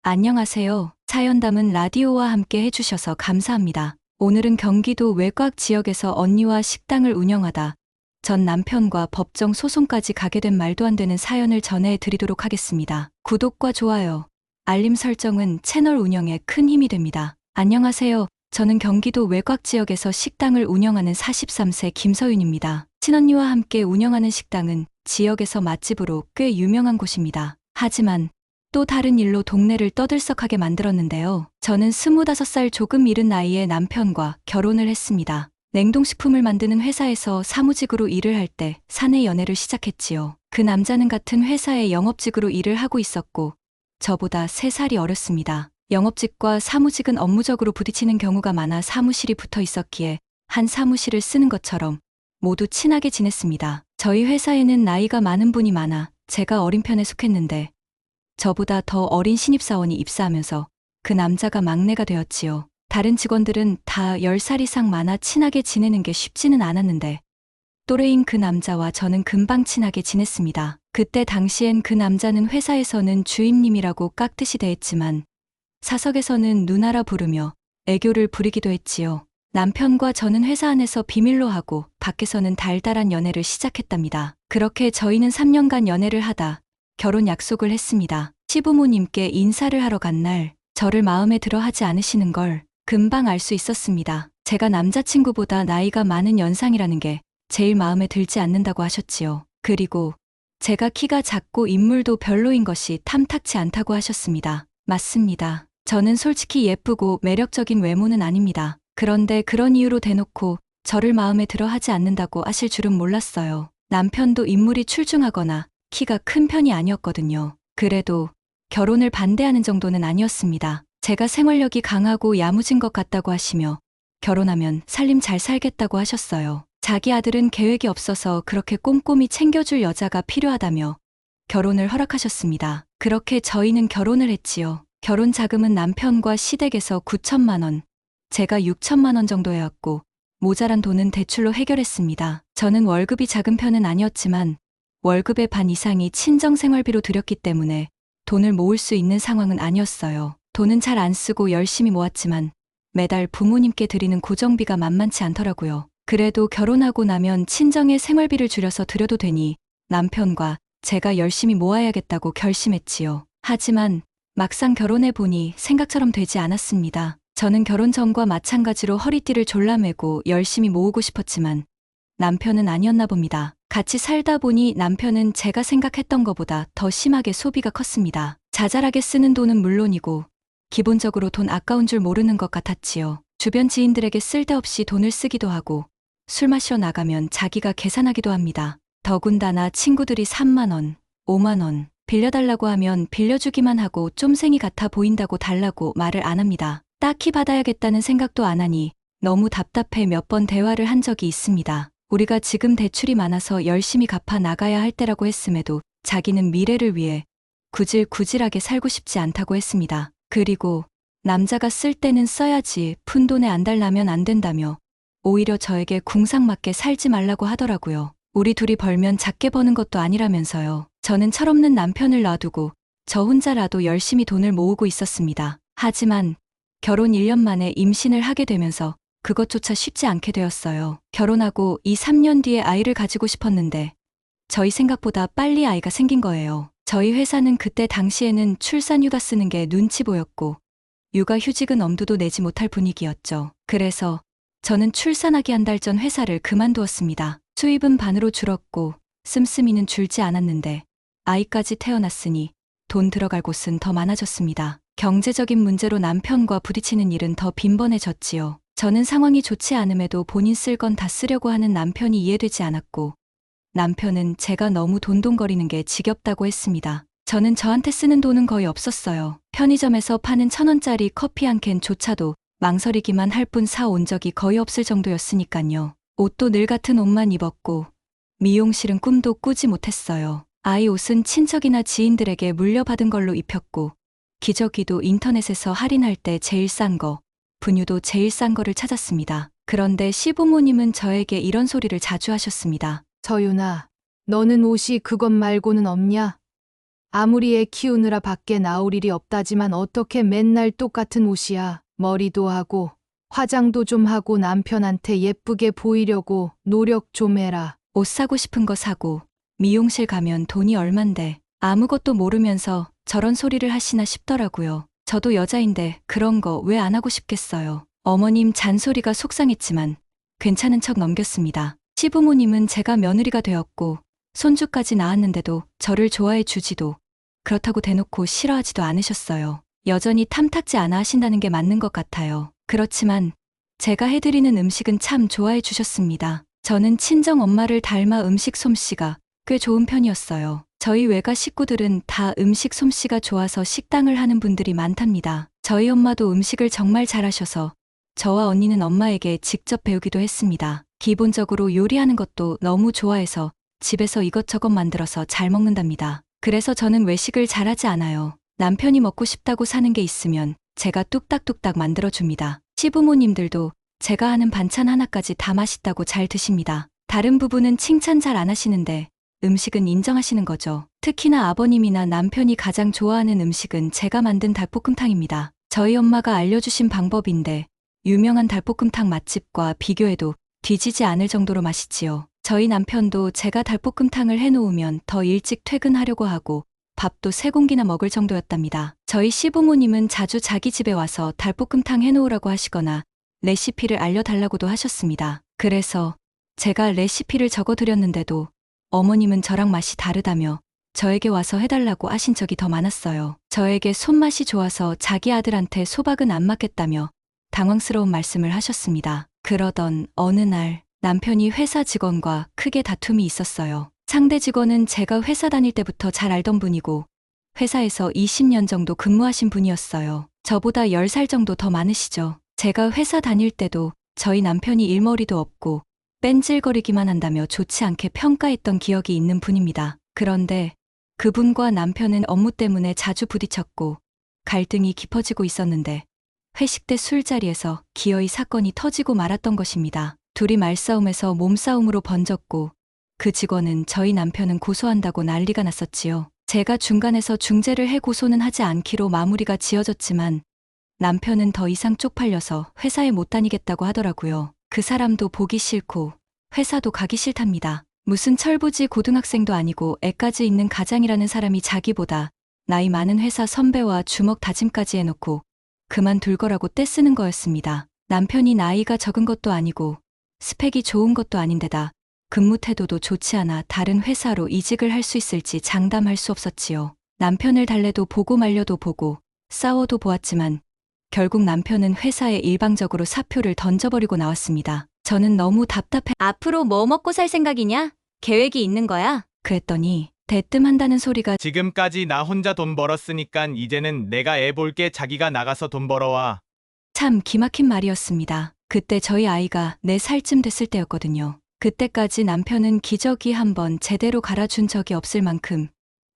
안녕하세요. 사연 담은 라디오와 함께 해주셔서 감사합니다. 오늘은 경기도 외곽 지역에서 언니와 식당을 운영하다 전 남편과 법정 소송까지 가게 된 말도 안 되는 사연을 전해드리도록 하겠습니다. 구독과 좋아요, 알림 설정은 채널 운영에 큰 힘이 됩니다. 안녕하세요. 저는 경기도 외곽 지역에서 식당을 운영하는 43세 김서윤입니다. 친언니와 함께 운영하는 식당은 지역에서 맛집으로 꽤 유명한 곳입니다. 하지만 또 다른 일로 동네를 떠들썩하게 만들었는데요. 저는 25살 조금 이른 나이에 남편과 결혼을 했습니다. 냉동식품을 만드는 회사에서 사무직으로 일을 할 때 사내 연애를 시작했지요. 그 남자는 같은 회사의 영업직으로 일을 하고 있었고 저보다 3살이 어렸습니다. 영업직과 사무직은 업무적으로 부딪히는 경우가 많아 사무실이 붙어 있었기에 한 사무실을 쓰는 것처럼 모두 친하게 지냈습니다. 저희 회사에는 나이가 많은 분이 많아 제가 어린 편에 속했는데 저보다 더 어린 신입사원이 입사하면서 그 남자가 막내가 되었지요. 다른 직원들은 다 10살 이상 많아 친하게 지내는 게 쉽지는 않았는데 또래인 그 남자와 저는 금방 친하게 지냈습니다. 그때 당시엔 그 남자는 회사에서는 주임님이라고 깍듯이 대했지만 사석에서는 누나라 부르며 애교를 부리기도 했지요. 남편과 저는 회사 안에서 비밀로 하고 밖에서는 달달한 연애를 시작했답니다. 그렇게 저희는 3년간 연애를 하다 결혼 약속을 했습니다. 시부모님께 인사를 하러 간 날 저를 마음에 들어 하지 않으시는 걸 금방 알 수 있었습니다. 제가 남자친구보다 나이가 많은 연상이라는 게 제일 마음에 들지 않는다고 하셨지요. 그리고 제가 키가 작고 인물도 별로인 것이 탐탁치 않다고 하셨습니다. 맞습니다. 저는 솔직히 예쁘고 매력적인 외모는 아닙니다. 그런데 그런 이유로 대놓고 저를 마음에 들어 하지 않는다고 하실 줄은 몰랐어요. 남편도 인물이 출중하거나 키가 큰 편이 아니었거든요. 그래도 결혼을 반대하는 정도는 아니었습니다. 제가 생활력이 강하고 야무진 것 같다고 하시며 결혼하면 살림 잘 살겠다고 하셨어요. 자기 아들은 계획이 없어서 그렇게 꼼꼼히 챙겨줄 여자가 필요하다며 결혼을 허락하셨습니다. 그렇게 저희는 결혼을 했지요. 결혼 자금은 남편과 시댁에서 9천만 원, 제가 6천만 원 정도 해왔고 모자란 돈은 대출로 해결했습니다. 저는 월급이 작은 편은 아니었지만 월급의 반 이상이 친정 생활비로 들였기 때문에 돈을 모을 수 있는 상황은 아니었어요. 돈은 잘 안 쓰고 열심히 모았지만 매달 부모님께 드리는 고정비가 만만치 않더라고요. 그래도 결혼하고 나면 친정의 생활비를 줄여서 드려도 되니 남편과 제가 열심히 모아야겠다고 결심했지요. 하지만 막상 결혼해 보니 생각처럼 되지 않았습니다. 저는 결혼 전과 마찬가지로 허리띠를 졸라매고 열심히 모으고 싶었지만 남편은 아니었나 봅니다. 같이 살다 보니 남편은 제가 생각했던 것보다 더 심하게 소비가 컸습니다. 자잘하게 쓰는 돈은 물론이고 기본적으로 돈 아까운 줄 모르는 것 같았지요. 주변 지인들에게 쓸데없이 돈을 쓰기도 하고 술 마시러 나가면 자기가 계산하기도 합니다. 더군다나 친구들이 3만 원, 5만 원 빌려달라고 하면 빌려주기만 하고 쫌생이 같아 보인다고 달라고 말을 안 합니다. 딱히 받아야겠다는 생각도 안 하니 너무 답답해 몇 번 대화를 한 적이 있습니다. 우리가 지금 대출이 많아서 열심히 갚아 나가야 할 때라고 했음에도 자기는 미래를 위해 구질구질하게 살고 싶지 않다고 했습니다. 그리고 남자가 쓸 때는 써야지 푼돈에 안달나면 안 된다며 오히려 저에게 궁상맞게 살지 말라고 하더라고요. 우리 둘이 벌면 작게 버는 것도 아니라면서요. 저는 철없는 남편을 놔두고 저 혼자라도 열심히 돈을 모으고 있었습니다. 하지만 결혼 1년 만에 임신을 하게 되면서 그것조차 쉽지 않게 되었어요. 결혼하고 2, 3년 뒤에 아이를 가지고 싶었는데 저희 생각보다 빨리 아이가 생긴 거예요. 저희 회사는 그때 당시에는 출산휴가 쓰는 게 눈치 보였고 육아휴직은 엄두도 내지 못할 분위기였죠. 그래서 저는 출산하기 한 달 전 회사를 그만두었습니다. 수입은 반으로 줄었고 씀씀이는 줄지 않았는데 아이까지 태어났으니 돈 들어갈 곳은 더 많아졌습니다. 경제적인 문제로 남편과 부딪히는 일은 더 빈번해졌지요. 저는 상황이 좋지 않음에도 본인 쓸 건 다 쓰려고 하는 남편이 이해되지 않았고 남편은 제가 너무 돈돈거리는 게 지겹다고 했습니다. 저는 저한테 쓰는 돈은 거의 없었어요. 편의점에서 파는 1,000원짜리 커피 한 캔조차도 망설이기만 할 뿐 사온 적이 거의 없을 정도였으니깐요. 옷도 늘 같은 옷만 입었고 미용실은 꿈도 꾸지 못했어요. 아이 옷은 친척이나 지인들에게 물려받은 걸로 입혔고 기저귀도 인터넷에서 할인할 때 제일 싼 거, 분유도 제일 싼 거를 찾았습니다. 그런데 시부모님은 저에게 이런 소리를 자주 하셨습니다. 서윤아, 너는 옷이 그것 말고는 없냐? 아무리 애 키우느라 밖에 나올 일이 없다지만 어떻게 맨날 똑같은 옷이야. 머리도 하고 화장도 좀 하고 남편한테 예쁘게 보이려고 노력 좀 해라. 옷 사고 싶은 거 사고 미용실 가면 돈이 얼만데 아무것도 모르면서 저런 소리를 하시나 싶더라고요. 저도 여자인데 그런 거 왜 안 하고 싶겠어요. 어머님 잔소리가 속상했지만 괜찮은 척 넘겼습니다. 시부모님은 제가 며느리가 되었고 손주까지 낳았는데도 저를 좋아해 주지도 그렇다고 대놓고 싫어하지도 않으셨어요. 여전히 탐탁지 않아 하신다는 게 맞는 것 같아요. 그렇지만 제가 해드리는 음식은 참 좋아해 주셨습니다. 저는 친정 엄마를 닮아 음식 솜씨가 꽤 좋은 편이었어요. 저희 외가 식구들은 다 음식 솜씨가 좋아서 식당을 하는 분들이 많답니다. 저희 엄마도 음식을 정말 잘하셔서 저와 언니는 엄마에게 직접 배우기도 했습니다. 기본적으로 요리하는 것도 너무 좋아해서 집에서 이것저것 만들어서 잘 먹는답니다. 그래서 저는 외식을 잘하지 않아요. 남편이 먹고 싶다고 사는 게 있으면 제가 뚝딱뚝딱 만들어줍니다. 시부모님들도 제가 하는 반찬 하나까지 다 맛있다고 잘 드십니다. 다른 부부는 칭찬 잘 안 하시는데 음식은 인정하시는 거죠. 특히나 아버님이나 남편이 가장 좋아하는 음식은 제가 만든 닭볶음탕입니다. 저희 엄마가 알려주신 방법인데 유명한 닭볶음탕 맛집과 비교해도 뒤지지 않을 정도로 맛있지요. 저희 남편도 제가 닭볶음탕을 해놓으면 더 일찍 퇴근하려고 하고 밥도 3공기나 먹을 정도였답니다. 저희 시부모님은 자주 자기 집에 와서 닭볶음탕 해놓으라고 하시거나 레시피를 알려달라고도 하셨습니다. 그래서 제가 레시피를 적어드렸는데도 어머님은 저랑 맛이 다르다며 저에게 와서 해달라고 하신 적이 더 많았어요. 저에게 손맛이 좋아서 자기 아들한테 소박은 안 맞겠다며 당황스러운 말씀을 하셨습니다. 그러던 어느 날 남편이 회사 직원과 크게 다툼이 있었어요. 상대 직원은 제가 회사 다닐 때부터 잘 알던 분이고 회사에서 20년 정도 근무하신 분이었어요. 저보다 10살 정도 더 많으시죠. 제가 회사 다닐 때도 저희 남편이 일머리도 없고 뺀질거리기만 한다며 좋지 않게 평가했던 기억이 있는 분입니다. 그런데 그분과 남편은 업무 때문에 자주 부딪혔고 갈등이 깊어지고 있었는데 회식 때 술자리에서 기어이 사건이 터지고 말았던 것입니다. 둘이 말싸움에서 몸싸움으로 번졌고 그 직원은 저희 남편은 고소한다고 난리가 났었지요. 제가 중간에서 중재를 해 고소는 하지 않기로 마무리가 지어졌지만 남편은 더 이상 쪽팔려서 회사에 못 다니겠다고 하더라고요. 그 사람도 보기 싫고 회사도 가기 싫답니다. 무슨 철부지 고등학생도 아니고 애까지 있는 가장이라는 사람이 자기보다 나이 많은 회사 선배와 주먹 다짐까지 해놓고 그만둘 거라고 떼쓰는 거였습니다. 남편이 나이가 적은 것도 아니고 스펙이 좋은 것도 아닌데다 근무 태도도 좋지 않아 다른 회사로 이직을 할 수 있을지 장담할 수 없었지요. 남편을 달래도 보고 말려도 보고 싸워도 보았지만 결국 남편은 회사에 일방적으로 사표를 던져버리고 나왔습니다. 저는 너무 답답해. 앞으로 뭐 먹고 살 생각이냐? 계획이 있는 거야? 그랬더니 대뜸한다는 소리가 지금까지 나 혼자 돈 벌었으니깐 이제는 내가 애 볼게. 자기가 나가서 돈 벌어와. 참 기막힌 말이었습니다. 그때 저희 아이가 4살쯤 됐을 때였거든요. 그때까지 남편은 기저귀 한 번 제대로 갈아준 적이 없을 만큼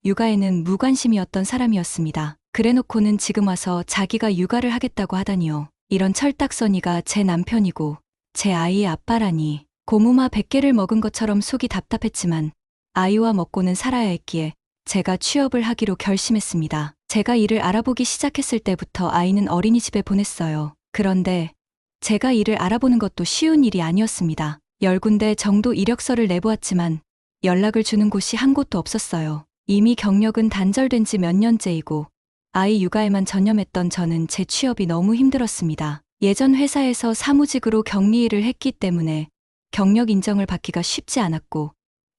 육아에는 무관심이었던 사람이었습니다. 그래놓고는 지금 와서 자기가 육아를 하겠다고 하다니요. 이런 철딱서니가 제 남편이고 제 아이의 아빠라니. 고무마 100개를 먹은 것처럼 속이 답답했지만 아이와 먹고는 살아야 했기에 제가 취업을 하기로 결심했습니다. 제가 일을 알아보기 시작했을 때부터 아이는 어린이집에 보냈어요. 그런데 제가 일을 알아보는 것도 쉬운 일이 아니었습니다. 10군데 정도 이력서를 내보았지만 연락을 주는 곳이 한 곳도 없었어요. 이미 경력은 단절된 지 몇 년째이고 아이 육아에만 전념했던 저는 제 취업이 너무 힘들었습니다. 예전 회사에서 사무직으로 격리일을 했기 때문에 경력 인정을 받기가 쉽지 않았고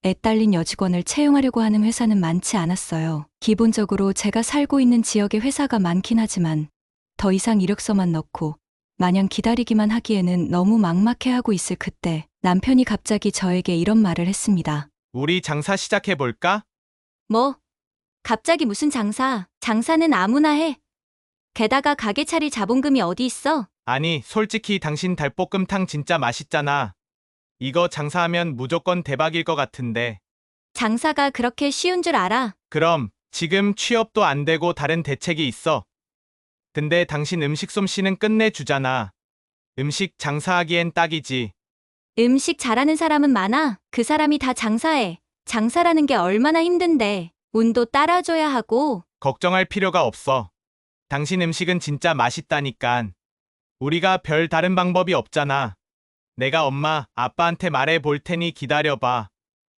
애 딸린 여직원을 채용하려고 하는 회사는 많지 않았어요. 기본적으로 제가 살고 있는 지역에 회사가 많긴 하지만 더 이상 이력서만 넣고 마냥 기다리기만 하기에는 너무 막막해하고 있을 그때 남편이 갑자기 저에게 이런 말을 했습니다. 우리 장사 시작해볼까? 뭐? 갑자기 무슨 장사? 장사는 아무나 해. 게다가 가게 차릴 자본금이 어디 있어? 아니, 솔직히 당신 닭볶음탕 진짜 맛있잖아. 이거 장사하면 무조건 대박일 것 같은데. 장사가 그렇게 쉬운 줄 알아? 그럼 지금 취업도 안 되고 다른 대책이 있어. 근데 당신 음식 솜씨는 끝내주잖아. 음식 장사하기엔 딱이지. 음식 잘하는 사람은 많아. 그 사람이 다 장사해. 장사라는 게 얼마나 힘든데. 운도 따라줘야 하고. 걱정할 필요가 없어. 당신 음식은 진짜 맛있다니깐. 우리가 별 다른 방법이 없잖아. 내가 엄마, 아빠한테 말해 볼 테니 기다려봐.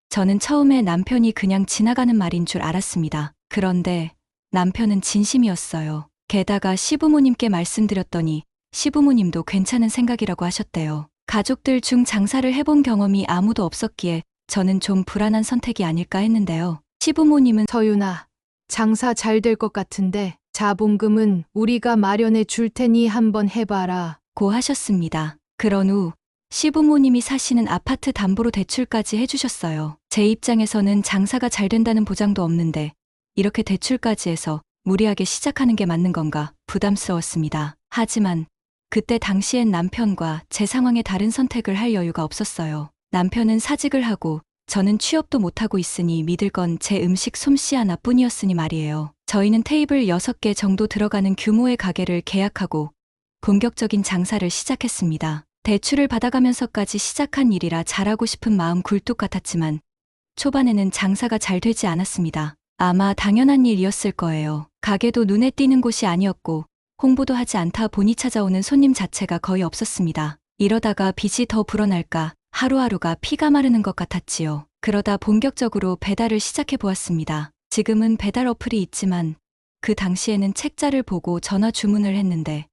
저는 처음에 남편이 그냥 지나가는 말인 줄 알았습니다. 그런데 남편은 진심이었어요. 게다가 시부모님께 말씀드렸더니 시부모님도 괜찮은 생각이라고 하셨대요. 가족들 중 장사를 해본 경험이 아무도 없었기에 저는 좀 불안한 선택이 아닐까 했는데요. 시부모님은 서윤아, 장사 잘 될 것 같은데 자본금은 우리가 마련해 줄 테니 한번 해봐라. 고 하셨습니다. 그런 후 시부모님이 사시는 아파트 담보로 대출까지 해주셨어요. 제 입장에서는 장사가 잘 된다는 보장도 없는데 이렇게 대출까지 해서 무리하게 시작하는 게 맞는 건가 부담스러웠습니다. 하지만 그때 당시엔 남편과 제 상황에 다른 선택을 할 여유가 없었어요. 남편은 사직을 하고 저는 취업도 못하고 있으니 믿을 건 제 음식 솜씨 하나뿐이었으니 말이에요. 저희는 테이블 6개 정도 들어가는 규모의 가게를 계약하고 본격적인 장사를 시작했습니다. 대출을 받아가면서까지 시작한 일이라 잘하고 싶은 마음 굴뚝 같았지만 초반에는 장사가 잘 되지 않았습니다. 아마 당연한 일이었을 거예요. 가게도 눈에 띄는 곳이 아니었고 홍보도 하지 않다 보니 찾아오는 손님 자체가 거의 없었습니다. 이러다가 빚이 더 불어날까 하루하루가 피가 마르는 것 같았지요. 그러다 본격적으로 배달을 시작해 보았습니다. 지금은 배달 어플이 있지만 그 당시에는 책자를 보고 전화 주문을 했는데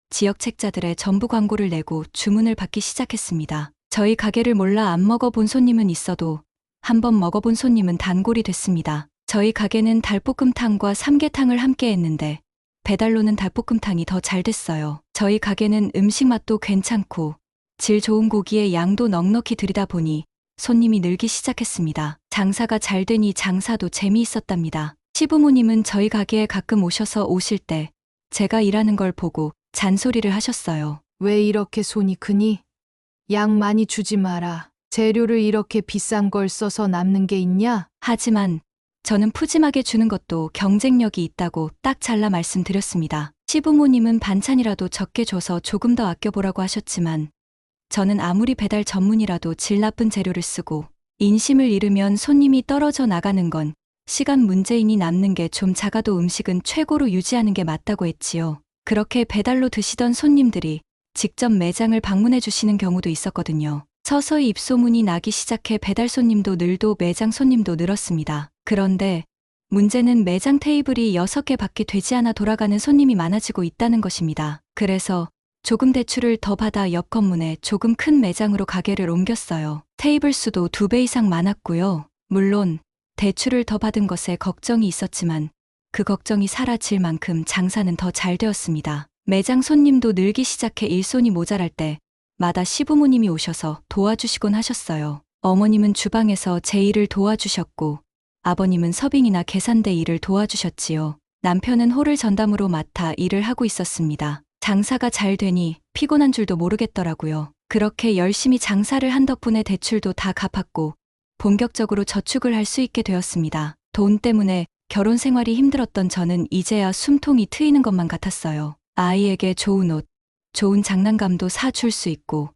지역 책자들에 전부 광고를 내고 주문을 받기 시작했습니다. 저희 가게를 몰라 안 먹어본 손님은 있어도 한번 먹어본 손님은 단골이 됐습니다. 저희 가게는 달볶음탕과 삼계탕을 함께 했는데 배달로는 달볶음탕이 더 잘 됐어요. 저희 가게는 음식 맛도 괜찮고 질 좋은 고기에 양도 넉넉히 들이다 보니 손님이 늘기 시작했습니다. 장사가 잘 되니 장사도 재미있었답니다. 시부모님은 저희 가게에 가끔 오실 때 제가 일하는 걸 보고 잔소리를 하셨어요. 왜 이렇게 손이 크니? 양 많이 주지 마라. 재료를 이렇게 비싼 걸 써서 남는 게 있냐? 하지만 저는 푸짐하게 주는 것도 경쟁력이 있다고 딱 잘라 말씀드렸습니다. 시부모님은 반찬이라도 적게 줘서 조금 더 아껴보라고 하셨지만 저는 아무리 배달 전문이라도 질 나쁜 재료를 쓰고 인심을 잃으면 손님이 떨어져 나가는 건 시간 문제이니 남는 게 좀 작아도 음식은 최고로 유지하는 게 맞다고 했지요. 그렇게 배달로 드시던 손님들이 직접 매장을 방문해 주시는 경우도 있었거든요. 서서히 입소문이 나기 시작해 배달 손님도 늘고 매장 손님도 늘었습니다. 그런데 문제는 매장 테이블이 6개밖에 되지 않아 돌아가는 손님이 많아지고 있다는 것입니다. 그래서 조금 대출을 더 받아 옆 건물에 조금 큰 매장으로 가게를 옮겼어요. 테이블 수도 2배 이상 많았고요. 물론 대출을 더 받은 것에 걱정이 있었지만 그 걱정이 사라질 만큼 장사는 더 잘 되었습니다. 매장 손님도 늘기 시작해 일손이 모자랄 때마다 시부모님이 오셔서 도와주시곤 하셨어요. 어머님은 주방에서 제 일을 도와주셨고 아버님은 서빙이나 계산대 일을 도와주셨지요. 남편은 홀을 전담으로 맡아 일을 하고 있었습니다. 장사가 잘 되니 피곤한 줄도 모르겠더라고요. 그렇게 열심히 장사를 한 덕분에 대출도 다 갚았고 본격적으로 저축을 할 수 있게 되었습니다. 돈 때문에 결혼 생활이 힘들었던 저는 이제야 숨통이 트이는 것만 같았어요. 아이에게 좋은 옷, 좋은 장난감도 사줄 수 있고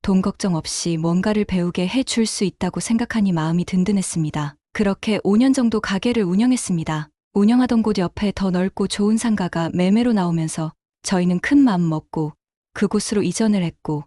돈 걱정 없이 뭔가를 배우게 해줄 수 있다고 생각하니 마음이 든든했습니다. 그렇게 5년 정도 가게를 운영했습니다. 운영하던 곳 옆에 더 넓고 좋은 상가가 매매로 나오면서 저희는 큰 마음 먹고 그곳으로 이전을 했고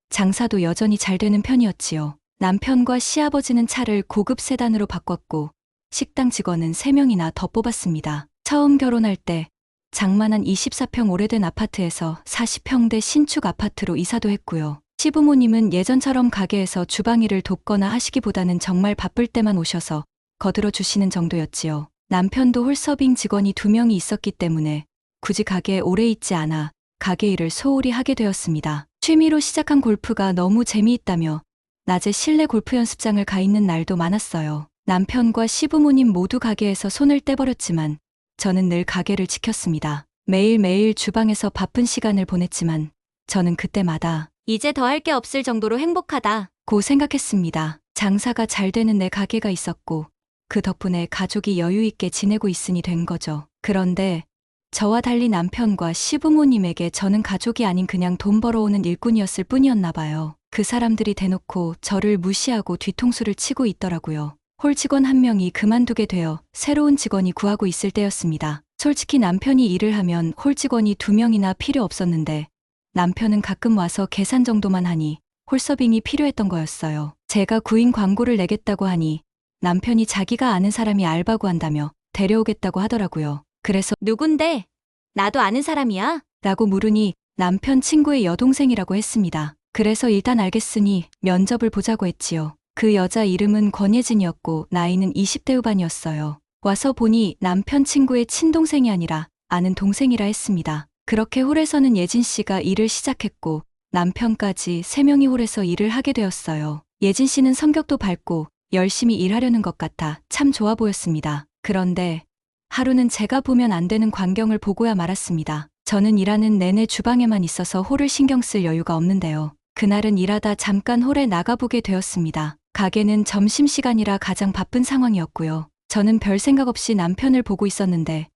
장사도 여전히 잘 되는 편이었지요. 남편과 시아버지는 차를 고급 세단으로 바꿨고 식당 직원은 3명이나 더 뽑았습니다. 처음 결혼할 때 장만한 24평 오래된 아파트에서 40평대 신축 아파트로 이사도 했고요. 시부모님은 예전처럼 가게에서 주방 일을 돕거나 하시기보다는 정말 바쁠 때만 오셔서 거들어 주시는 정도였지요. 남편도 홀서빙 직원이 2명이 있었기 때문에 굳이 가게에 오래 있지 않아 가게 일을 소홀히 하게 되었습니다. 취미로 시작한 골프가 너무 재미있다며 낮에 실내 골프 연습장을 가 있는 날도 많았어요. 남편과 시부모님 모두 가게에서 손을 떼버렸지만 저는 늘 가게를 지켰습니다. 매일매일 주방에서 바쁜 시간을 보냈지만 저는 그때마다 이제 더 할 게 없을 정도로 행복하다. 고 생각했습니다. 장사가 잘 되는 내 가게가 있었고 그 덕분에 가족이 여유 있게 지내고 있으니 된 거죠. 그런데 저와 달리 남편과 시부모님에게 저는 가족이 아닌 그냥 돈 벌어오는 일꾼이었을 뿐이었나 봐요. 그 사람들이 대놓고 저를 무시하고 뒤통수를 치고 있더라고요. 홀 직원 한 명이 그만두게 되어 새로운 직원이 구하고 있을 때였습니다. 솔직히 남편이 일을 하면 홀 직원이 2명이나 필요 없었는데 남편은 가끔 와서 계산 정도만 하니 홀서빙이 필요했던 거였어요. 제가 구인 광고를 내겠다고 하니 남편이 자기가 아는 사람이 알바 구한다며 데려오겠다고 하더라고요. 그래서 누군데? 나도 아는 사람이야. 라고 물으니 남편 친구의 여동생이라고 했습니다. 그래서 일단 알겠으니 면접을 보자고 했지요. 그 여자 이름은 권예진이었고 나이는 20대 후반이었어요. 와서 보니 남편 친구의 친동생이 아니라 아는 동생이라 했습니다. 그렇게 홀에서는 예진 씨가 일을 시작했고 남편까지 3명이 홀에서 일을 하게 되었어요. 예진 씨는 성격도 밝고 열심히 일하려는 것 같아 참 좋아 보였습니다. 그런데 하루는 제가 보면 안 되는 광경을 보고야 말았습니다. 저는 일하는 내내 주방에만 있어서 홀을 신경 쓸 여유가 없는데요. 그날은 일하다 잠깐 홀에 나가보게 되었습니다. 가게는 점심시간이라 가장 바쁜 상황이었고요. 저는 별 생각 없이 남편을 보고 있었는데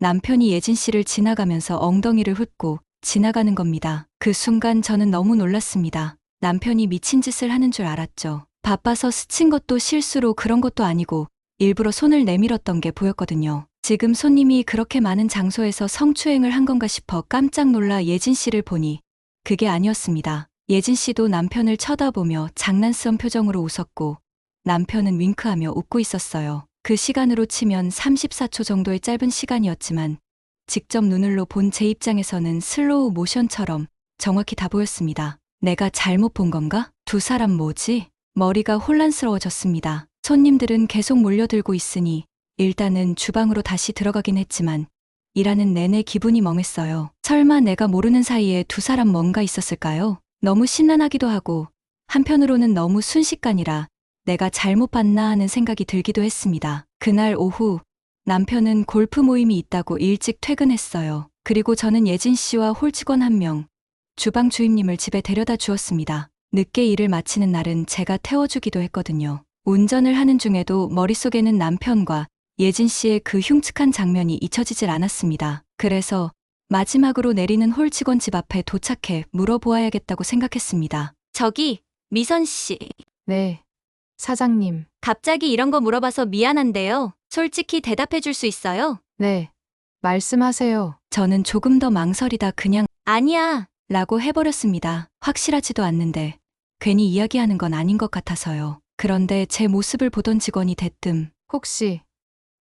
남편이 예진 씨를 지나가면서 엉덩이를 훑고 지나가는 겁니다. 그 순간 저는 너무 놀랐습니다. 남편이 미친 짓을 하는 줄 알았죠. 바빠서 스친 것도 실수로 그런 것도 아니고 일부러 손을 내밀었던 게 보였거든요. 지금 손님이 그렇게 많은 장소에서 성추행을 한 건가 싶어 깜짝 놀라 예진 씨를 보니 그게 아니었습니다. 예진 씨도 남편을 쳐다보며 장난스러운 표정으로 웃었고 남편은 윙크하며 웃고 있었어요. 그 시간으로 치면 34초 정도의 짧은 시간이었지만 직접 눈으로 본 제 입장에서는 슬로우 모션처럼 정확히 다 보였습니다. 내가 잘못 본 건가? 두 사람 뭐지? 머리가 혼란스러워졌습니다. 손님들은 계속 몰려들고 있으니 일단은 주방으로 다시 들어가긴 했지만 일하는 내내 기분이 멍했어요. 설마 내가 모르는 사이에 두 사람 뭔가 있었을까요? 너무 심란하기도 하고 한편으로는 너무 순식간이라 내가 잘못 봤나 하는 생각이 들기도 했습니다. 그날 오후 남편은 골프 모임이 있다고 일찍 퇴근했어요. 그리고 저는 예진 씨와 홀 직원 1명, 주방 주임님을 집에 데려다 주었습니다. 늦게 일을 마치는 날은 제가 태워주기도 했거든요. 운전을 하는 중에도 머릿속에는 남편과 예진 씨의 그 흉측한 장면이 잊혀지질 않았습니다. 그래서 마지막으로 내리는 홀 직원 집 앞에 도착해 물어보아야겠다고 생각했습니다. 저기, 미선 씨. 네. 사장님. 갑자기 이런 거 물어봐서 미안한데요. 솔직히 대답해 줄 수 있어요? 네. 말씀하세요. 저는 조금 더 망설이다 그냥 아니야. 라고 해버렸습니다. 확실하지도 않는데 괜히 이야기하는 건 아닌 것 같아서요. 그런데 제 모습을 보던 직원이 대뜸 혹시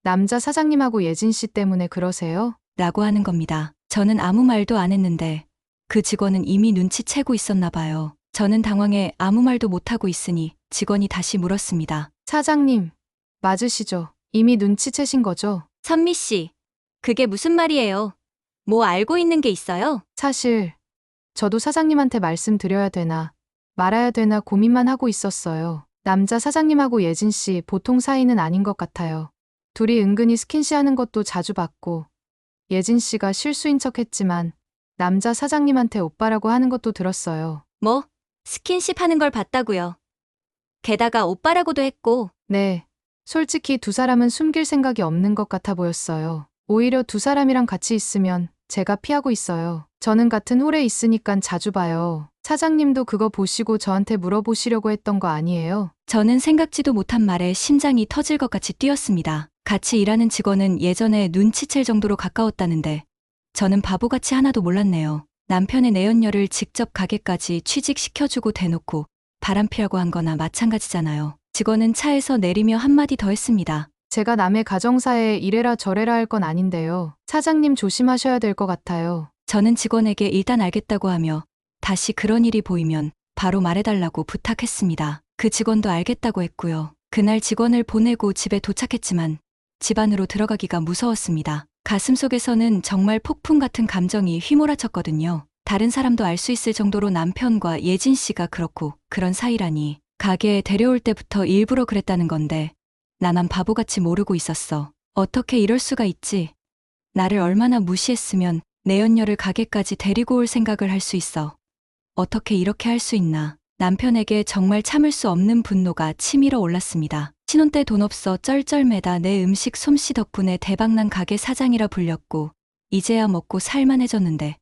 남자 사장님하고 예진 씨 때문에 그러세요? 라고 하는 겁니다. 저는 아무 말도 안 했는데 그 직원은 이미 눈치채고 있었나 봐요. 저는 당황해 아무 말도 못하고 있으니 직원이 다시 물었습니다. 사장님, 맞으시죠? 이미 눈치채신 거죠? 선미 씨. 그게 무슨 말이에요? 뭐 알고 있는 게 있어요? 사실 저도 사장님한테 말씀드려야 되나 말아야 되나 고민만 하고 있었어요. 남자 사장님하고 예진 씨 보통 사이는 아닌 것 같아요. 둘이 은근히 스킨십 하는 것도 자주 봤고 예진 씨가 실수인 척 했지만 남자 사장님한테 오빠라고 하는 것도 들었어요. 뭐? 스킨십 하는 걸 봤다고요. 게다가 오빠라고도 했고. 네. 솔직히 두 사람은 숨길 생각이 없는 것 같아 보였어요. 오히려 두 사람이랑 같이 있으면 제가 피하고 있어요. 저는 같은 홀에 있으니깐 자주 봐요. 사장님도 그거 보시고 저한테 물어보시려고 했던 거 아니에요? 저는 생각지도 못한 말에 심장이 터질 것 같이 뛰었습니다. 같이 일하는 직원은 예전에 눈치챌 정도로 가까웠다는데 저는 바보같이 하나도 몰랐네요. 남편의 내연녀를 직접 가게까지 취직시켜주고 대놓고 바람피라고 한 거나 마찬가지잖아요. 직원은 차에서 내리며 한마디 더 했습니다. 제가 남의 가정사에 이래라 저래라 할 건 아닌데요. 사장님 조심하셔야 될 것 같아요. 저는 직원에게 일단 알겠다고 하며 다시 그런 일이 보이면 바로 말해달라고 부탁했습니다. 그 직원도 알겠다고 했고요. 그날 직원을 보내고 집에 도착했지만 집 안으로 들어가기가 무서웠습니다. 가슴속에서는 정말 폭풍 같은 감정이 휘몰아쳤거든요. 다른 사람도 알 수 있을 정도로 남편과 예진 씨가 그렇고 그런 사이라니. 가게에 데려올 때부터 일부러 그랬다는 건데 나만 바보같이 모르고 있었어. 어떻게 이럴 수가 있지? 나를 얼마나 무시했으면 내연녀를 가게까지 데리고 올 생각을 할 수 있어. 어떻게 이렇게 할 수 있나. 남편에게 정말 참을 수 없는 분노가 치밀어 올랐습니다. 신혼 때 돈 없어 쩔쩔매다 내 음식 솜씨 덕분에 대박난 가게 사장이라 불렸고 이제야 먹고 살만해졌는데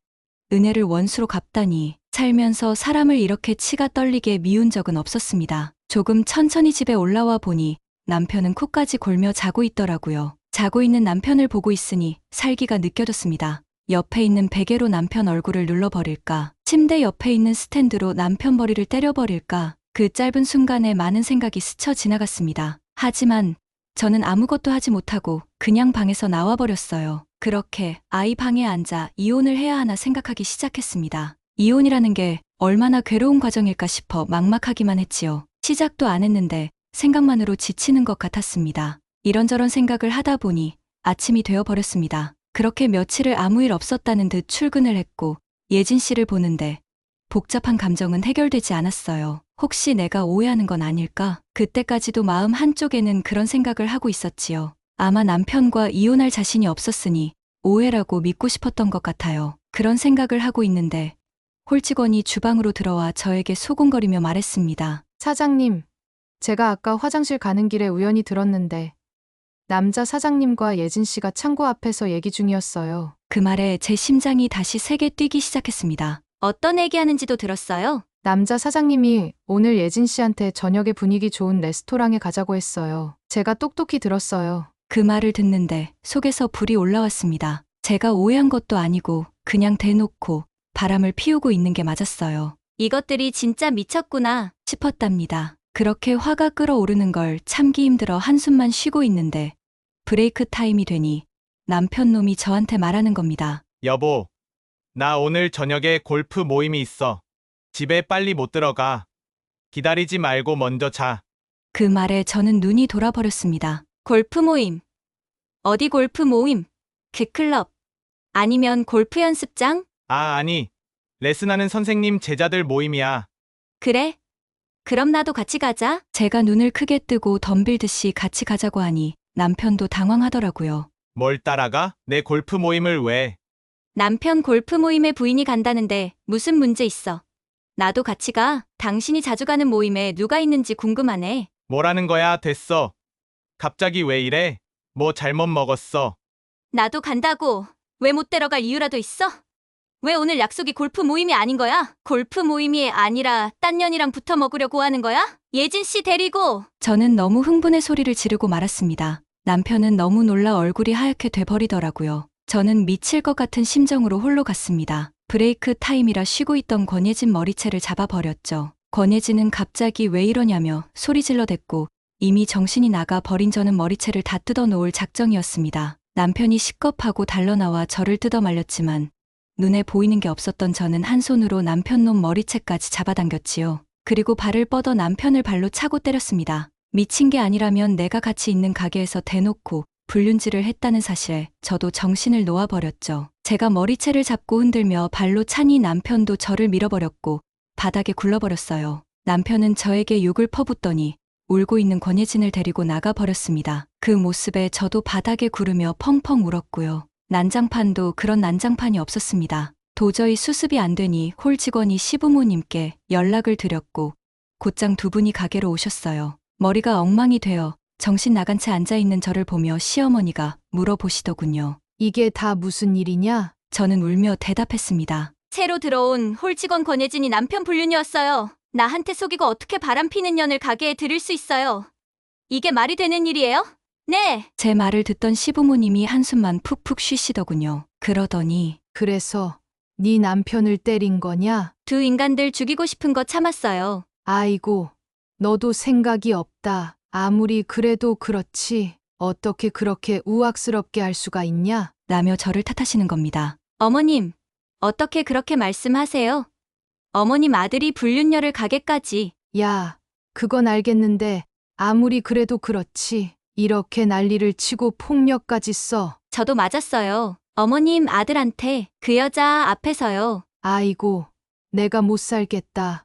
은혜를 원수로 갚다니. 살면서 사람을 이렇게 치가 떨리게 미운 적은 없었습니다. 조금 천천히 집에 올라와 보니 남편은 코까지 골며 자고 있더라고요. 자고 있는 남편을 보고 있으니 살기가 느껴졌습니다. 옆에 있는 베개로 남편 얼굴을 눌러버릴까? 침대 옆에 있는 스탠드로 남편 머리를 때려버릴까? 그 짧은 순간에 많은 생각이 스쳐 지나갔습니다. 하지만 저는 아무것도 하지 못하고 그냥 방에서 나와버렸어요. 그렇게 아이 방에 앉아 이혼을 해야 하나 생각하기 시작했습니다. 이혼이라는 게 얼마나 괴로운 과정일까 싶어 막막하기만 했지요. 시작도 안 했는데 생각만으로 지치는 것 같았습니다. 이런저런 생각을 하다 보니 아침이 되어버렸습니다. 그렇게 며칠을 아무 일 없었다는 듯 출근을 했고 예진 씨를 보는데 복잡한 감정은 해결되지 않았어요. 혹시 내가 오해하는 건 아닐까? 그때까지도 마음 한쪽에는 그런 생각을 하고 있었지요. 아마 남편과 이혼할 자신이 없었으니 오해라고 믿고 싶었던 것 같아요. 그런 생각을 하고 있는데 홀직원이 주방으로 들어와 저에게 소곤거리며 말했습니다. 사장님, 제가 아까 화장실 가는 길에 우연히 들었는데 남자 사장님과 예진 씨가 창고 앞에서 얘기 중이었어요. 그 말에 제 심장이 다시 세게 뛰기 시작했습니다. 어떤 얘기하는지도 들었어요? 남자 사장님이 오늘 예진 씨한테 저녁에 분위기 좋은 레스토랑에 가자고 했어요. 제가 똑똑히 들었어요. 그 말을 듣는데 속에서 불이 올라왔습니다. 제가 오해한 것도 아니고 그냥 대놓고 바람을 피우고 있는 게 맞았어요. 이것들이 진짜 미쳤구나. 싶었답니다. 그렇게 화가 끓어오르는 걸 참기 힘들어 한숨만 쉬고 있는데 브레이크 타임이 되니 남편 놈이 저한테 말하는 겁니다. 여보, 나 오늘 저녁에 골프 모임이 있어. 집에 빨리 못 들어가. 기다리지 말고 먼저 자. 그 말에 저는 눈이 돌아버렸습니다. 골프 모임. 어디 골프 모임? 그 클럽. 아니면 골프 연습장? 아니. 레슨하는 선생님 제자들 모임이야. 그래? 그럼 나도 같이 가자. 제가 눈을 크게 뜨고 덤빌듯이 같이 가자고 하니 남편도 당황하더라고요. 뭘 따라가? 내 골프 모임을 왜? 남편 골프 모임에 부인이 간다는데 무슨 문제 있어? 나도 같이 가. 당신이 자주 가는 모임에 누가 있는지 궁금하네. 뭐라는 거야? 됐어. 갑자기 왜 이래? 뭐 잘못 먹었어? 나도 간다고. 왜 못 데려갈 이유라도 있어? 왜 오늘 약속이 골프 모임이 아닌 거야? 골프 모임이 아니라 딴 년이랑 붙어 먹으려고 하는 거야? 예진 씨 데리고. 저는 너무 흥분의 소리를 지르고 말았습니다. 남편은 너무 놀라 얼굴이 하얗게 돼버리더라고요. 저는 미칠 것 같은 심정으로 홀로 갔습니다. 브레이크 타임이라 쉬고 있던 권예진 머리채를 잡아버렸죠. 권예진은 갑자기 왜 이러냐며 소리 질러댔고 이미 정신이 나가 버린 저는 머리채를 다 뜯어놓을 작정이었습니다. 남편이 식겁하고 달러나와 저를 뜯어 말렸지만 눈에 보이는 게 없었던 저는 한 손으로 남편 놈 머리채까지 잡아당겼지요. 그리고 발을 뻗어 남편을 발로 차고 때렸습니다. 미친 게 아니라면 내가 같이 있는 가게에서 대놓고 불륜질을 했다는 사실에 저도 정신을 놓아버렸죠. 제가 머리채를 잡고 흔들며 발로 차니 남편도 저를 밀어버렸고 바닥에 굴러버렸어요. 남편은 저에게 욕을 퍼붓더니 울고 있는 권예진을 데리고 나가버렸습니다. 그 모습에 저도 바닥에 구르며 펑펑 울었고요. 난장판도 그런 난장판이 없었습니다. 도저히 수습이 안 되니 홀 직원이 시부모님께 연락을 드렸고 곧장 두 분이 가게로 오셨어요. 머리가 엉망이 되어 정신 나간 채 앉아있는 저를 보며 시어머니가 물어보시더군요. 이게 다 무슨 일이냐? 저는 울며 대답했습니다. 새로 들어온 홀 직원 권예진이 남편 불륜이었어요. 나한테 속이고 어떻게 바람피는 년을 가게에 들일 수 있어요. 이게 말이 되는 일이에요? 네. 제 말을 듣던 시부모님이 한숨만 푹푹 쉬시더군요. 그러더니 그래서 네 남편을 때린 거냐? 두 인간들 죽이고 싶은 거 참았어요. 아이고, 너도 생각이 없다. 아무리 그래도 그렇지. 어떻게 그렇게 우악스럽게 할 수가 있냐? 라며 저를 탓하시는 겁니다. 어머님, 어떻게 그렇게 말씀하세요? 어머님 아들이 불륜녀를 가게까지. 야, 그건 알겠는데 아무리 그래도 그렇지. 이렇게 난리를 치고 폭력까지 써. 저도 맞았어요. 어머님 아들한테 그 여자 앞에서요. 아이고, 내가 못 살겠다.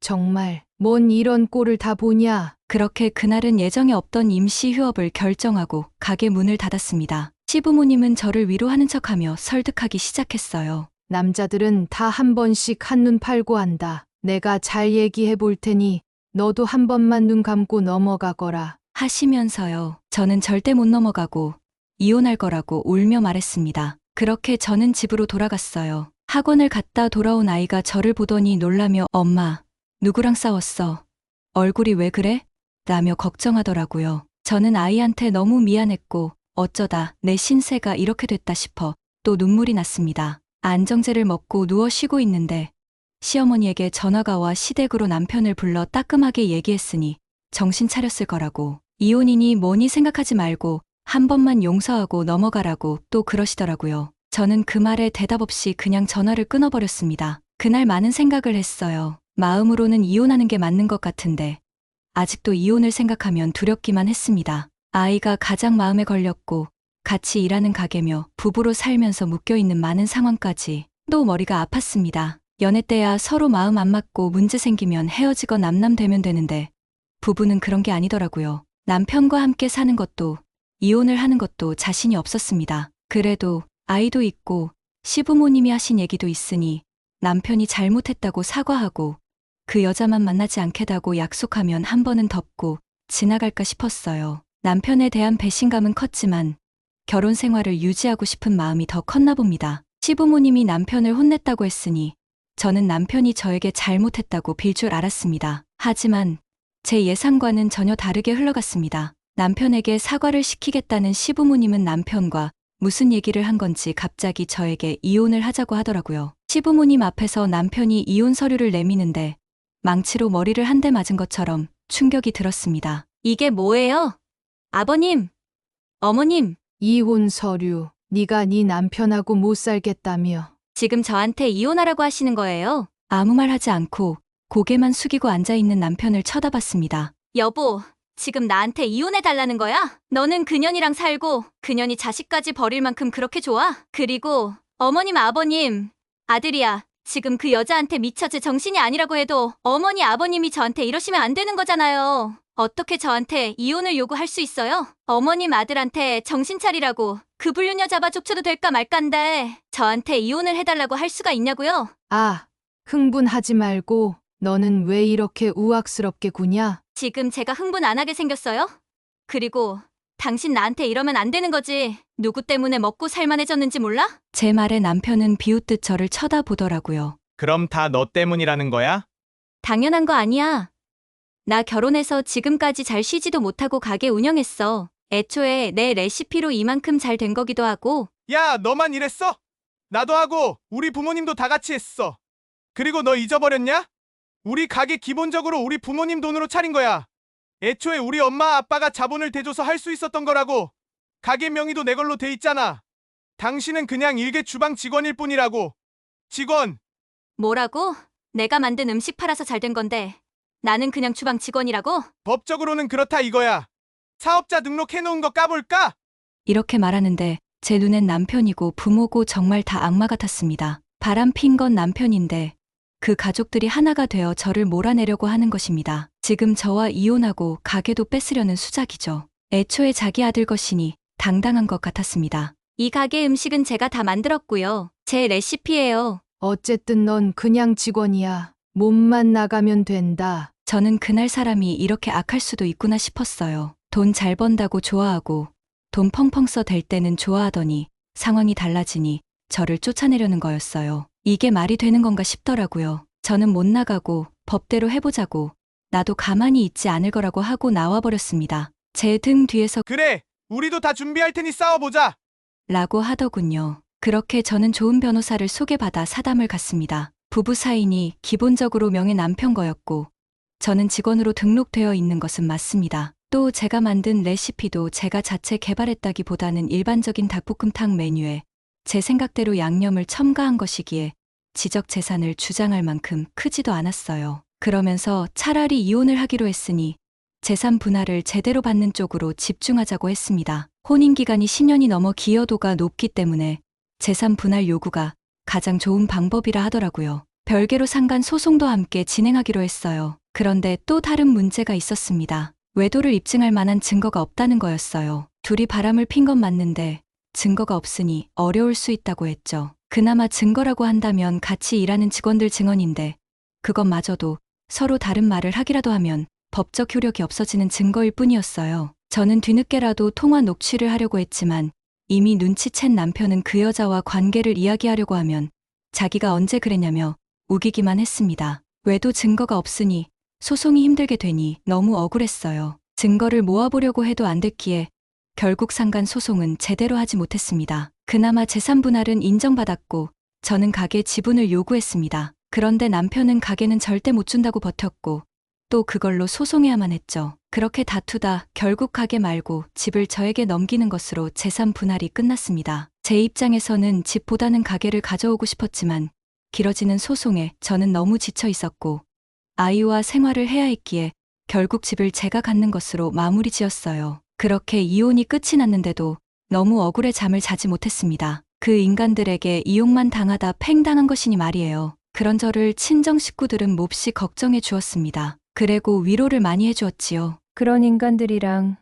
정말 뭔 이런 꼴을 다 보냐? 그렇게 그날은 예정에 없던 임시 휴업을 결정하고 가게 문을 닫았습니다. 시부모님은 저를 위로하는 척하며 설득하기 시작했어요. 남자들은 다 한 번씩 한눈 팔고 한다. 내가 잘 얘기해 볼 테니 너도 한 번만 눈 감고 넘어가거라. 하시면서요. 저는 절대 못 넘어가고 이혼할 거라고 울며 말했습니다. 그렇게 저는 집으로 돌아갔어요. 학원을 갔다 돌아온 아이가 저를 보더니 놀라며 엄마, 누구랑 싸웠어? 얼굴이 왜 그래? 라며 걱정하더라고요. 저는 아이한테 너무 미안했고 어쩌다 내 신세가 이렇게 됐다 싶어 또 눈물이 났습니다. 안정제를 먹고 누워 쉬고 있는데 시어머니에게 전화가 와 시댁으로 남편을 불러 따끔하게 얘기했으니 정신 차렸을 거라고. 이혼이니 뭐니 생각하지 말고 한 번만 용서하고 넘어가라고 또 그러시더라고요. 저는 그 말에 대답 없이 그냥 전화를 끊어버렸습니다. 그날 많은 생각을 했어요. 마음으로는 이혼하는 게 맞는 것 같은데 아직도 이혼을 생각하면 두렵기만 했습니다. 아이가 가장 마음에 걸렸고 같이 일하는 가게며 부부로 살면서 묶여있는 많은 상황까지 또 머리가 아팠습니다. 연애 때야 서로 마음 안 맞고 문제 생기면 헤어지고 남남되면 되는데 부부는 그런 게 아니더라고요. 남편과 함께 사는 것도 이혼을 하는 것도 자신이 없었습니다. 그래도 아이도 있고 시부모님이 하신 얘기도 있으니 남편이 잘못했다고 사과하고 그 여자만 만나지 않겠다고 약속하면 한 번은 덮고 지나갈까 싶었어요. 남편에 대한 배신감은 컸지만 결혼 생활을 유지하고 싶은 마음이 더 컸나 봅니다. 시부모님이 남편을 혼냈다고 했으니 저는 남편이 저에게 잘못했다고 빌 줄 알았습니다. 하지만 제 예상과는 전혀 다르게 흘러갔습니다. 남편에게 사과를 시키겠다는 시부모님은 남편과 무슨 얘기를 한 건지 갑자기 저에게 이혼을 하자고 하더라고요. 시부모님 앞에서 남편이 이혼 서류를 내미는데 망치로 머리를 한 대 맞은 것처럼 충격이 들었습니다. 이게 뭐예요? 아버님, 어머님, 이혼 서류. 네가 네 남편하고 못 살겠다며. 지금 저한테 이혼하라고 하시는 거예요? 아무 말 하지 않고 고개만 숙이고 앉아있는 남편을 쳐다봤습니다. 여보, 지금 나한테 이혼해달라는 거야? 너는 그년이랑 살고 그년이 자식까지 버릴 만큼 그렇게 좋아? 그리고 어머님, 아버님, 아들이야. 지금 그 여자한테 미쳐 제 정신이 아니라고 해도 어머니, 아버님이 저한테 이러시면 안 되는 거잖아요. 어떻게 저한테 이혼을 요구할 수 있어요? 어머님 아들한테 정신 차리라고 그 불륜녀 잡아 족쳐도 될까 말까인데 저한테 이혼을 해달라고 할 수가 있냐고요? 아, 흥분하지 말고 너는 왜 이렇게 우악스럽게 구냐? 지금 제가 흥분 안 하게 생겼어요? 그리고 당신 나한테 이러면 안 되는 거지. 누구 때문에 먹고 살만해졌는지 몰라? 제 말에 남편은 비웃듯 저를 쳐다보더라고요. 그럼 다 너 때문이라는 거야? 당연한 거 아니야. 나 결혼해서 지금까지 잘 쉬지도 못하고 가게 운영했어. 애초에 내 레시피로 이만큼 잘 된 거기도 하고. 야, 너만 이랬어? 나도 하고 우리 부모님도 다 같이 했어. 그리고 너 잊어버렸냐? 우리 가게 기본적으로 우리 부모님 돈으로 차린 거야. 애초에 우리 엄마 아빠가 자본을 대줘서 할 수 있었던 거라고. 가게 명의도 내 걸로 돼 있잖아. 당신은 그냥 일개 주방 직원일 뿐이라고. 직원. 뭐라고? 내가 만든 음식 팔아서 잘 된 건데 나는 그냥 주방 직원이라고? 법적으로는 그렇다 이거야. 사업자 등록해놓은 거 까볼까? 이렇게 말하는데 제 눈엔 남편이고 부모고 정말 다 악마 같았습니다. 바람 핀 건 남편인데 그 가족들이 하나가 되어 저를 몰아내려고 하는 것입니다. 지금 저와 이혼하고 가게도 뺏으려는 수작이죠. 애초에 자기 아들 것이니 당당한 것 같았습니다. 이 가게 음식은 제가 다 만들었고요. 제 레시피예요. 어쨌든 넌 그냥 직원이야. 몸만 나가면 된다. 저는 그날 사람이 이렇게 악할 수도 있구나 싶었어요. 돈 잘 번다고 좋아하고 돈 펑펑 써댈 때는 좋아하더니 상황이 달라지니 저를 쫓아내려는 거였어요. 이게 말이 되는 건가 싶더라고요. 저는 못 나가고 법대로 해보자고 나도 가만히 있지 않을 거라고 하고 나와버렸습니다. 제 등 뒤에서 그래, 우리도 다 준비할 테니 싸워보자. 라고 하더군요. 그렇게 저는 좋은 변호사를 소개받아 사담을 갔습니다. 부부 사이니 기본적으로 명예 남편 거였고 저는 직원으로 등록되어 있는 것은 맞습니다. 또 제가 만든 레시피도 제가 자체 개발했다기보다는 일반적인 닭볶음탕 메뉴에 제 생각대로 양념을 첨가한 것이기에 지적 재산을 주장할 만큼 크지도 않았어요. 그러면서 차라리 이혼을 하기로 했으니 재산 분할을 제대로 받는 쪽으로 집중하자고 했습니다. 혼인기간이 10년이 넘어 기여도가 높기 때문에 재산 분할 요구가 가장 좋은 방법이라 하더라고요. 별개로 상간 소송도 함께 진행하기로 했어요. 그런데 또 다른 문제가 있었습니다. 외도를 입증할 만한 증거가 없다는 거였어요. 둘이 바람을 핀 건 맞는데 증거가 없으니 어려울 수 있다고 했죠. 그나마 증거라고 한다면 같이 일하는 직원들 증언인데 그것마저도 서로 다른 말을 하기라도 하면 법적 효력이 없어지는 증거일 뿐이었어요. 저는 뒤늦게라도 통화 녹취를 하려고 했지만 이미 눈치챈 남편은 그 여자와 관계를 이야기하려고 하면 자기가 언제 그랬냐며 우기기만 했습니다. 외도 증거가 없으니 소송이 힘들게 되니 너무 억울했어요. 증거를 모아보려고 해도 안 됐기에 결국 상간 소송은 제대로 하지 못했습니다. 그나마 재산 분할은 인정받았고 저는 가게 지분을 요구했습니다. 그런데 남편은 가게는 절대 못 준다고 버텼고 또 그걸로 소송해야만 했죠. 그렇게 다투다 결국 가게 말고 집을 저에게 넘기는 것으로 재산 분할이 끝났습니다. 제 입장에서는 집보다는 가게를 가져오고 싶었지만 길어지는 소송에 저는 너무 지쳐 있었고 아이와 생활을 해야 했기에 결국 집을 제가 갖는 것으로 마무리 지었어요. 그렇게 이혼이 끝이 났는데도 너무 억울해 잠을 자지 못했습니다. 그 인간들에게 이용만 당하다 팽당한 것이니 말이에요. 그런 저를 친정 식구들은 몹시 걱정해 주었습니다. 그리고 위로를 많이 해주었지요. 그런 인간들이랑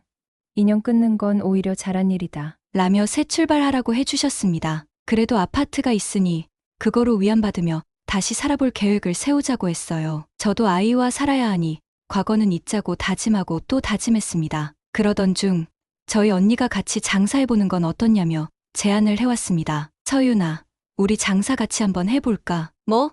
인연 끊는 건 오히려 잘한 일이다. 라며 새 출발하라고 해주셨습니다. 그래도 아파트가 있으니 그거로 위안받으며 다시 살아볼 계획을 세우자고 했어요. 저도 아이와 살아야 하니 과거는 잊자고 다짐하고 또 다짐했습니다. 그러던 중 저희 언니가 같이 장사해보는 건 어떻냐며 제안을 해왔습니다. 서윤아, 우리 장사 같이 한번 해볼까? 뭐?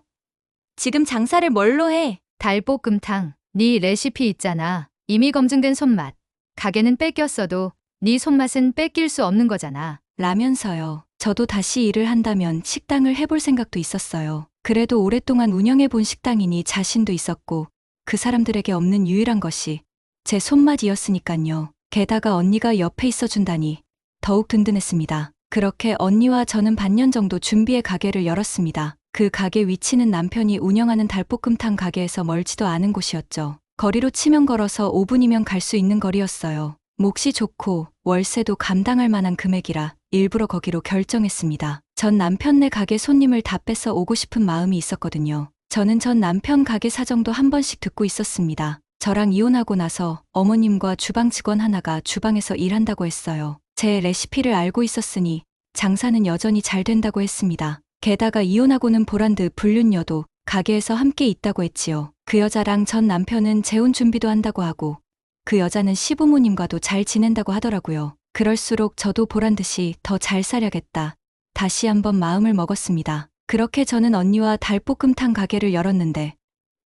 지금 장사를 뭘로 해? 달볶음탕. 네 레시피 있잖아. 이미 검증된 손맛. 가게는 뺏겼어도 네 손맛은 뺏길 수 없는 거잖아. 라면서요. 저도 다시 일을 한다면 식당을 해볼 생각도 있었어요. 그래도 오랫동안 운영해본 식당이니 자신도 있었고 그 사람들에게 없는 유일한 것이 제 손맛이었으니깐요. 게다가 언니가 옆에 있어준다니 더욱 든든했습니다. 그렇게 언니와 저는 반년 정도 준비해 가게를 열었습니다. 그 가게 위치는 남편이 운영하는 달볶음탕 가게에서 멀지도 않은 곳이었죠. 거리로 치면 걸어서 5분이면 갈 수 있는 거리였어요. 몫이 좋고 월세도 감당할 만한 금액이라 일부러 거기로 결정했습니다. 전 남편네 가게 손님을 다 뺏어 오고 싶은 마음이 있었거든요. 저는 전 남편 가게 사정도 한 번씩 듣고 있었습니다. 저랑 이혼하고 나서 어머님과 주방 직원 하나가 주방에서 일한다고 했어요. 제 레시피를 알고 있었으니 장사는 여전히 잘 된다고 했습니다. 게다가 이혼하고는 보란듯 불륜녀도 가게에서 함께 있다고 했지요. 그 여자랑 전 남편은 재혼 준비도 한다고 하고 그 여자는 시부모님과도 잘 지낸다고 하더라고요. 그럴수록 저도 보란듯이 더 잘 살야겠다. 다시 한번 마음을 먹었습니다. 그렇게 저는 언니와 달볶음탕 가게를 열었는데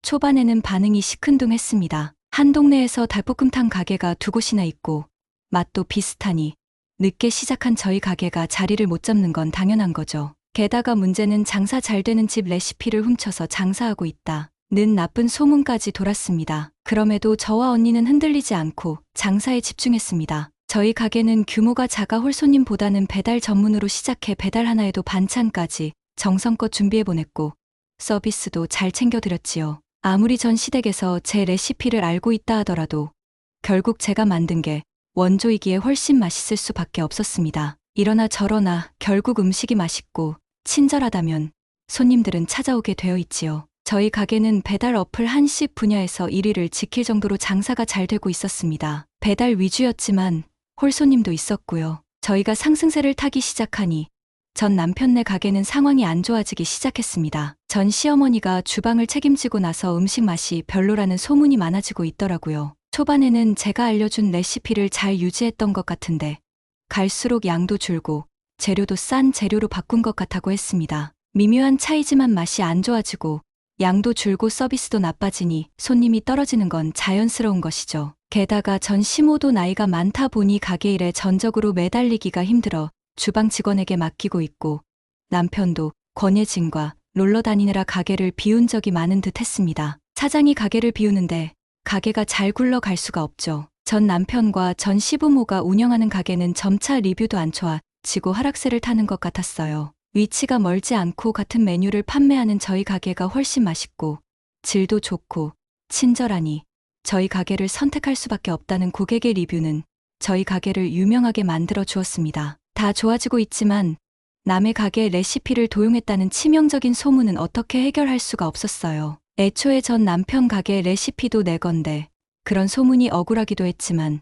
초반에는 반응이 시큰둥했습니다. 한 동네에서 달볶음탕 가게가 두 곳이나 있고 맛도 비슷하니 늦게 시작한 저희 가게가 자리를 못 잡는 건 당연한 거죠. 게다가 문제는 장사 잘 되는 집 레시피를 훔쳐서 장사하고 있다 는 나쁜 소문까지 돌았습니다. 그럼에도 저와 언니는 흔들리지 않고 장사에 집중했습니다. 저희 가게는 규모가 작아 홀손님보다는 배달 전문으로 시작해 배달 하나에도 반찬까지 정성껏 준비해 보냈고 서비스도 잘 챙겨드렸지요. 아무리 전 시댁에서 제 레시피를 알고 있다 하더라도 결국 제가 만든 게 원조이기에 훨씬 맛있을 수밖에 없었습니다. 이러나 저러나 결국 음식이 맛있고 친절하다면 손님들은 찾아오게 되어 있지요. 저희 가게는 배달 어플 한식 분야에서 1위를 지킬 정도로 장사가 잘 되고 있었습니다. 배달 위주였지만 홀손님도 있었고요. 저희가 상승세를 타기 시작하니 전 남편네 가게는 상황이 안 좋아지기 시작했습니다. 전 시어머니가 주방을 책임지고 나서 음식 맛이 별로라는 소문이 많아지고 있더라고요. 초반에는 제가 알려준 레시피를 잘 유지했던 것 같은데 갈수록 양도 줄고 재료도 싼 재료로 바꾼 것 같다고 했습니다. 미묘한 차이지만 맛이 안 좋아지고 양도 줄고 서비스도 나빠지니 손님이 떨어지는 건 자연스러운 것이죠. 게다가 전 시모도 나이가 많다 보니 가게 일에 전적으로 매달리기가 힘들어 주방 직원에게 맡기고 있고 남편도 권예진과 놀러 다니느라 가게를 비운 적이 많은 듯 했습니다. 사장이 가게를 비우는데 가게가 잘 굴러갈 수가 없죠. 전 남편과 전 시부모가 운영하는 가게는 점차 리뷰도 안 좋아지고 하락세를 타는 것 같았어요. 위치가 멀지 않고 같은 메뉴를 판매하는 저희 가게가 훨씬 맛있고 질도 좋고 친절하니 저희 가게를 선택할 수밖에 없다는 고객의 리뷰는 저희 가게를 유명하게 만들어 주었습니다. 다 좋아지고 있지만 남의 가게 레시피를 도용했다는 치명적인 소문은 어떻게 해결할 수가 없었어요. 애초에 전 남편 가게 레시피도 내 건데 그런 소문이 억울하기도 했지만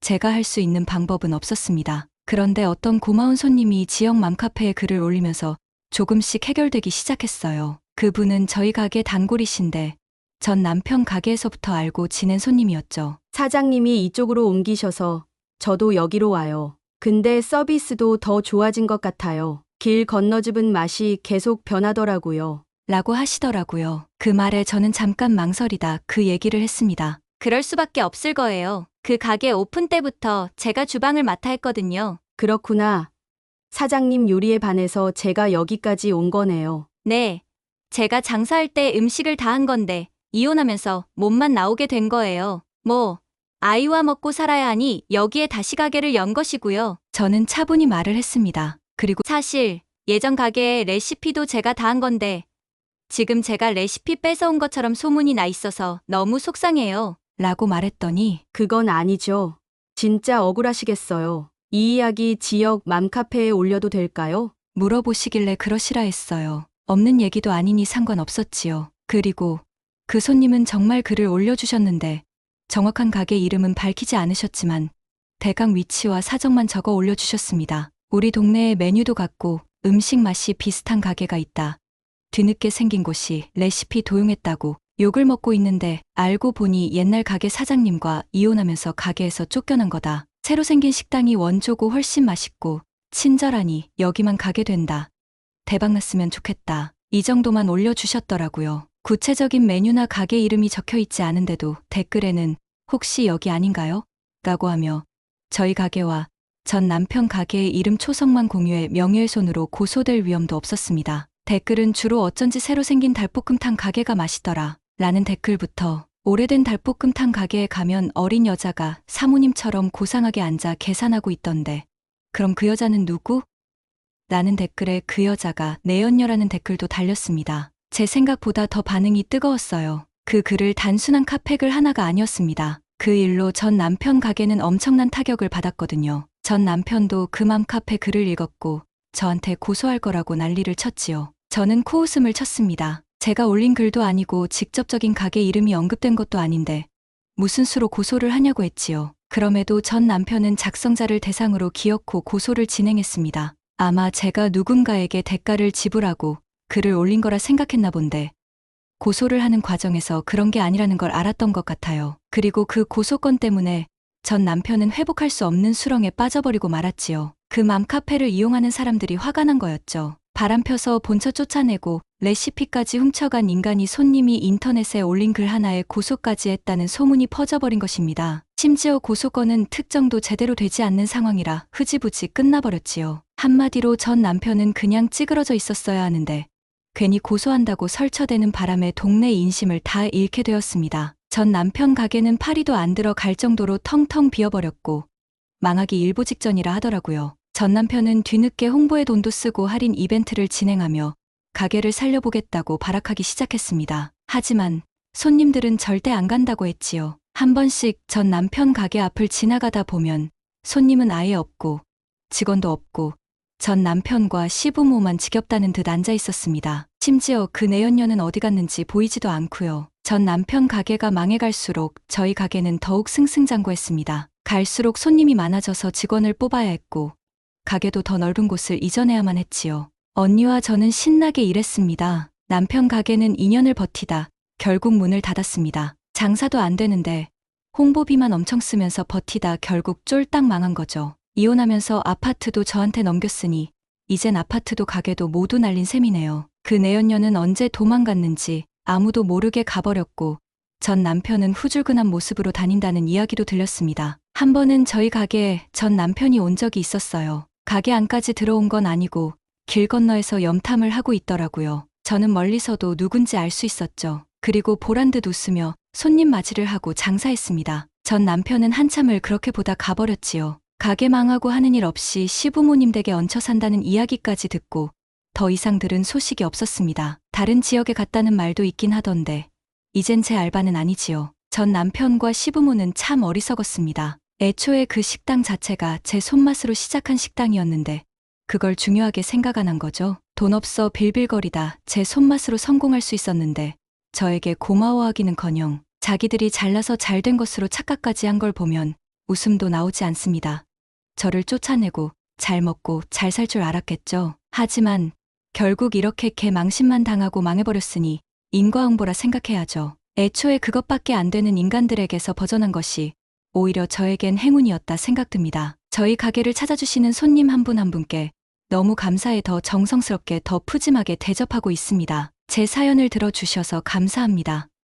제가 할 수 있는 방법은 없었습니다. 그런데 어떤 고마운 손님이 지역 맘카페에 글을 올리면서 조금씩 해결되기 시작했어요. 그분은 저희 가게 단골이신데 전 남편 가게에서부터 알고 지낸 손님이었죠. 사장님이 이쪽으로 옮기셔서 저도 여기로 와요. 근데 서비스도 더 좋아진 것 같아요. 길 건너집은 맛이 계속 변하더라고요. 라고 하시더라고요. 그 말에 저는 잠깐 망설이다 그 얘기를 했습니다. 그럴 수밖에 없을 거예요. 그 가게 오픈 때부터 제가 주방을 맡아 했거든요. 그렇구나. 사장님 요리에 반해서 제가 여기까지 온 거네요. 네. 제가 장사할 때 음식을 다 한 건데 이혼하면서 몸만 나오게 된 거예요. 뭐 아이와 먹고 살아야 하니 여기에 다시 가게를 연 것이고요. 저는 차분히 말을 했습니다. 그리고 사실 예전 가게의 레시피도 제가 다 한 건데 지금 제가 레시피 뺏어온 것처럼 소문이 나 있어서 너무 속상해요. 라고 말했더니 그건 아니죠. 진짜 억울하시겠어요. 이 이야기 지역 맘카페에 올려도 될까요? 물어보시길래 그러시라 했어요. 없는 얘기도 아니니 상관없었지요. 그리고 그 손님은 정말 글을 올려주셨는데 정확한 가게 이름은 밝히지 않으셨지만 대강 위치와 사정만 적어 올려주셨습니다. 우리 동네에 메뉴도 같고 음식 맛이 비슷한 가게가 있다. 뒤늦게 생긴 곳이 레시피 도용했다고 욕을 먹고 있는데 알고 보니 옛날 가게 사장님과 이혼하면서 가게에서 쫓겨난 거다. 새로 생긴 식당이 원조고 훨씬 맛있고 친절하니 여기만 가게 된다. 대박났으면 좋겠다. 이 정도만 올려주셨더라고요. 구체적인 메뉴나 가게 이름이 적혀 있지 않은데도 댓글에는 혹시 여기 아닌가요? 라고 하며 저희 가게와 전 남편 가게의 이름 초성만 공유해 명예훼손으로 고소될 위험도 없었습니다. 댓글은 주로 어쩐지 새로 생긴 닭볶음탕 가게가 맛있더라 라는 댓글부터 오래된 닭볶음탕 가게에 가면 어린 여자가 사모님처럼 고상하게 앉아 계산하고 있던데 그럼 그 여자는 누구? 라는 댓글에 그 여자가 내연녀라는 댓글도 달렸습니다. 제 생각보다 더 반응이 뜨거웠어요. 그 글을 단순한 카팩을 하나가 아니었습니다. 그 일로 전 남편 가게는 엄청난 타격을 받았거든요. 전 남편도 그 맘카페 글을 읽었고 저한테 고소할 거라고 난리를 쳤지요. 저는 코웃음을 쳤습니다. 제가 올린 글도 아니고 직접적인 가게 이름이 언급된 것도 아닌데 무슨 수로 고소를 하냐고 했지요. 그럼에도 전 남편은 작성자를 대상으로 기어코 고소를 진행했습니다. 아마 제가 누군가에게 대가를 지불하고 글을 올린 거라 생각했나 본데 고소를 하는 과정에서 그런 게 아니라는 걸 알았던 것 같아요. 그리고 그 고소건 때문에 전 남편은 회복할 수 없는 수렁에 빠져버리고 말았지요. 그 맘카페를 이용하는 사람들이 화가 난 거였죠. 바람 펴서 본처 쫓아내고 레시피까지 훔쳐간 인간이 손님이 인터넷에 올린 글 하나에 고소까지 했다는 소문이 퍼져버린 것입니다. 심지어 고소건은 특정도 제대로 되지 않는 상황이라 흐지부지 끝나버렸지요. 한마디로 전 남편은 그냥 찌그러져 있었어야 하는데 괜히 고소한다고 설쳐대는 바람에 동네 인심을 다 잃게 되었습니다. 전 남편 가게는 파리도 안 들어갈 정도로 텅텅 비어버렸고 망하기 일보 직전이라 하더라고요. 전 남편은 뒤늦게 홍보에 돈도 쓰고 할인 이벤트를 진행하며 가게를 살려보겠다고 발악하기 시작했습니다. 하지만 손님들은 절대 안 간다고 했지요. 한 번씩 전 남편 가게 앞을 지나가다 보면 손님은 아예 없고 직원도 없고 전 남편과 시부모만 지겹다는 듯 앉아 있었습니다. 심지어 그 내연녀는 어디 갔는지 보이지도 않고요. 전 남편 가게가 망해갈수록 저희 가게는 더욱 승승장구했습니다. 갈수록 손님이 많아져서 직원을 뽑아야 했고 가게도 더 넓은 곳을 이전해야만 했지요. 언니와 저는 신나게 일했습니다. 남편 가게는 2년을 버티다 결국 문을 닫았습니다. 장사도 안 되는데 홍보비만 엄청 쓰면서 버티다 결국 쫄딱 망한 거죠. 이혼하면서 아파트도 저한테 넘겼으니 이젠 아파트도 가게도 모두 날린 셈이네요. 그 내연녀는 언제 도망갔는지 아무도 모르게 가버렸고 전 남편은 후줄근한 모습으로 다닌다는 이야기도 들렸습니다. 한 번은 저희 가게에 전 남편이 온 적이 있었어요. 가게 안까지 들어온 건 아니고 길 건너에서 염탐을 하고 있더라고요. 저는 멀리서도 누군지 알 수 있었죠. 그리고 보란듯 웃으며 손님 맞이를 하고 장사했습니다. 전 남편은 한참을 그렇게 보다 가버렸지요. 가게 망하고 하는 일 없이 시부모님 댁에 얹혀 산다는 이야기까지 듣고 더 이상 들은 소식이 없었습니다. 다른 지역에 갔다는 말도 있긴 하던데 이젠 제 알바는 아니지요. 전 남편과 시부모는 참 어리석었습니다. 애초에 그 식당 자체가 제 손맛으로 시작한 식당이었는데 그걸 중요하게 생각 안 한 거죠. 돈 없어 빌빌거리다 제 손맛으로 성공할 수 있었는데 저에게 고마워하기는커녕 자기들이 잘나서 잘된 것으로 착각까지 한 걸 보면 웃음도 나오지 않습니다. 저를 쫓아내고 잘 먹고 잘 살 줄 알았겠죠. 하지만 결국 이렇게 개망신만 당하고 망해버렸으니 인과응보라 생각해야죠. 애초에 그것밖에 안 되는 인간들에게서 벗어난 것이 오히려 저에겐 행운이었다 생각됩니다. 저희 가게를 찾아주시는 손님 한 분 한 분께 너무 감사해 더 정성스럽게 더 푸짐하게 대접하고 있습니다. 제 사연을 들어주셔서 감사합니다.